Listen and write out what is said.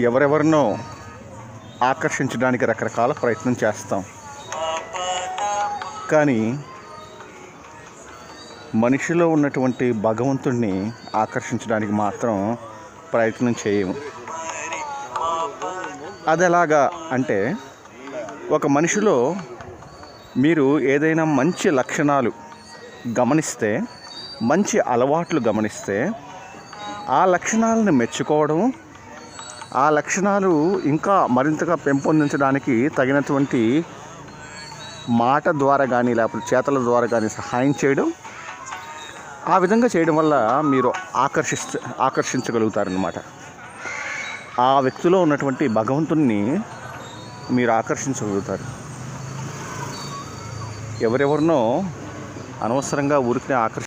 ఎవరెవరినో ఆకర్షించడానికి రకరకాల ప్రయత్నం చేస్తాం, కానీ మనిషిలో ఉన్నటువంటి భగవంతుడిని ఆకర్షించడానికి మాత్రం ప్రయత్నం చేయము. అది ఎలాగా అంటే, ఒక మనిషిలో మీరు ఏదైనా మంచి లక్షణాలు గమనిస్తే, మంచి అలవాట్లు గమనిస్తే, ఆ లక్షణాలను మెచ్చుకోవడం, ఆ లక్షణాలు ఇంకా మరింతగా పెంపొందించడానికి తగినటువంటి మాట ద్వారా కానీ లేకపోతే చేతల ద్వారా కానీ సహాయం చేయడం, ఆ విధంగా చేయడం వల్ల మీరు ఆకర్షించగలుగుతారనమాట. ఆ వ్యక్తిలో ఉన్నటువంటి భగవంతుణ్ణి మీరు ఆకర్షించగలుగుతారు. ఎవరెవరినో అనవసరంగా ఊరికే